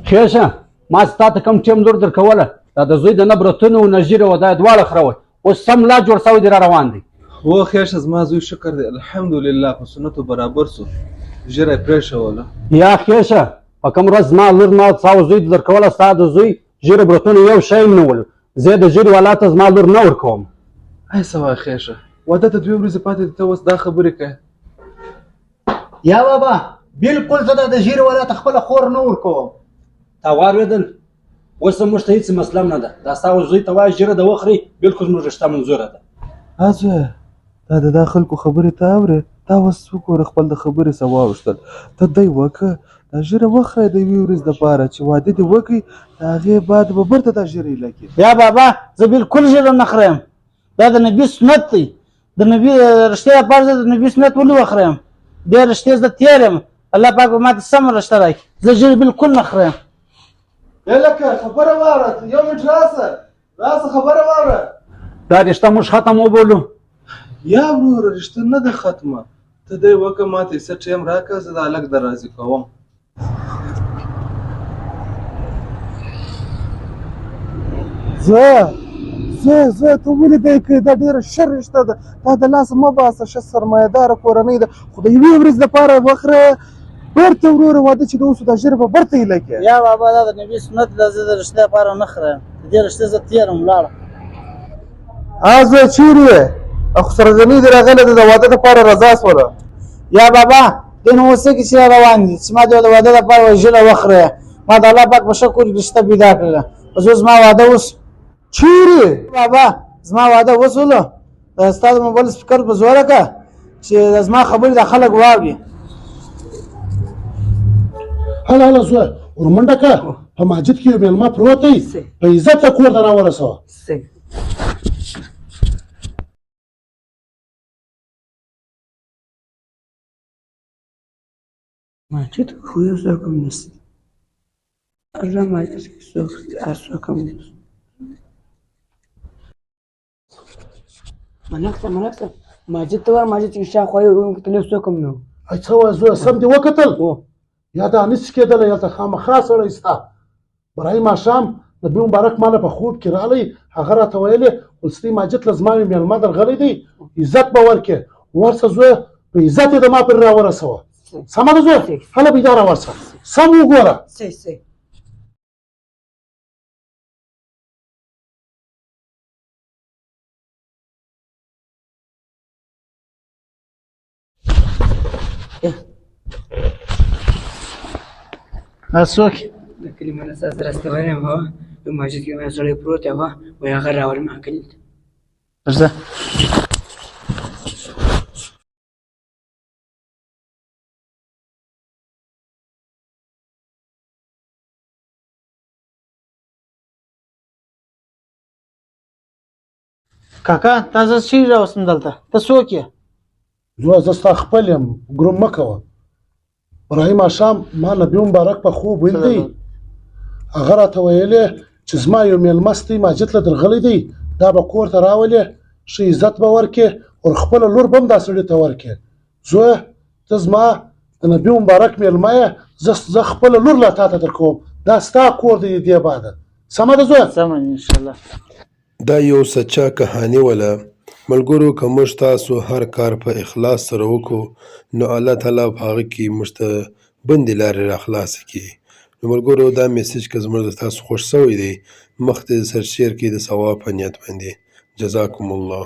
خېشه ما چې تا ته کوم ټیم لور درکوله دا د زوی د نه برتونه و نه ژیره وه دا یې دواړه خره وه اوس سم لا جوړ سوی دی را روان دی هو خېشه زما زوی شکر دی الحمدلله په سنتو برابر سو ژیره یې پرېښوله یا خېشه په کوم ورځ زما لور ما ستا زوی ته درکوله ستا د زوی ژیره برتونه یو شی هم نه ول زه د ژیرې والا ته زما لور نه ورکوم ای څه وایې خېشه واده ته 2 ورځې پاتې دي ته اوس دا خبرې کوې یا بابا بالکل زه د ژیرې والا ته خپله خور نه ورکوم تا واورېدل اوس موږ ته هېڅ مسله نه ده دا ستا زوی ته وایه ژیره د وخوري بالکل زموږ رشته منظوره ده زویه دا د دا خلکو خبرې ته اورې تا اوس وګوره خپل د خبرې څه واوښتل ته دی وکړه دا ژیره وخوره د 2 ورځې دپاره چې واده دې وکړي د هغې بعد به بیرته دا ژیره یې لګي یا بابا زه بالکل ژیره نه خورم دا د نبي سنت دی د نبي رشتې لپاره زه د نبي سنت ولې وخورم دې رشتې زه تېر یم الله پاک به ماته سمه رشته راکړي زه ژیره بالکل نه خورم لکه خبره واوره یو منټ راسه خبره واوره دا رشته موږ ختم وبولو یا وروره رشته نه ده ختمه ته دی وکړه ما ته څه ټیم راکړه زه دا هلک در راضي کوم زه ته ولې دی کوې دا ډېره ښه رشته ده دا د لاسه مه باسه ښه سرمایهداره کورنۍ ده خو د 1 ورځې دپاره وخوره بیرته وروره واده چې د اوسو دا ژیره به بیرته یې لګي یا بابا دا د نبي سنت ده زه د رشتې لپاره نه خورم د دې رشتې زه تېر یم ولاړه زویه چیرې یې اخسر زمي دې راغلی ده د واده دپاره رضا شوله یا بابا دې نو اوس څه کیسې روان دي چې ما د واده لپاره ژیره وخوره ما د الله پاک په شکر رشته پیدا کړله اوس زما واده اوس چیرې بابا زما واده وسوله ستا د موبایل سپیکر په زوره کړه چې زما خبرې د خلک واوري هله زویه ورمنډه کړه په مسجد کې یو مېلمه پروت دی په عزت یې کور ته راورسوه ماجد خوی څوک هم نشته الله ماجد کې څوک هم نشته ملک صاحب ماجد ته وایه ماجد چې شاوخوا یې روم کې تللی څوک هم نه و څه وایه زویه سم دې وکتل یا دا نشي کېدلی هلته خامخا سړی سته برای ماښام نبي مبارک ماله په خوب کې راغلی هغه راته ویلې ولستي ماجد له زما یو مېلمه درغلی دی عزت به ورکړې ورسه زویه په عزت یې د ما پرې راورسوه سمه ده زویه هله بیداره ورسه سم وګوره صحیح څوک د کلي مله صاحب سره راستولی یم په مسجد کې یو سړی پروت دی وایي هغه راولي ما کلي ته ورځه کاکا تا زه چیرې راوستم دلته ته څوک یې زویه زه ستا خپل یم ګروم مه کوه برای ماښام ما نبي مبارک په خوب ولیدی هغه راته ویلې چې زما یو مېلمه ستی ماجد له درغلی دی دا به کور ته راولې ښه عزت به ورکړې ور خپله لور به هم دا سړي ته ورکړې زویه ته زما د نبي مبارک مېلمه یې زه خپله لور لا تا ته درکوم دا ستا کور دی دې باده سمه ده زویه سمه انشاءالله دا یو سچا کهانی ولا ملګرو که موږ تاسو هر کار په اخلاص سره وکړو نو الله تعالی په هغه کې موږ ته بندې لارې راخلاصې کړي نو ملګرو دا میسج که زموږ د تاسو خوښ شوی دی مخکې سر شیر کړئ د ثواب په نیت باندې جزاکم الله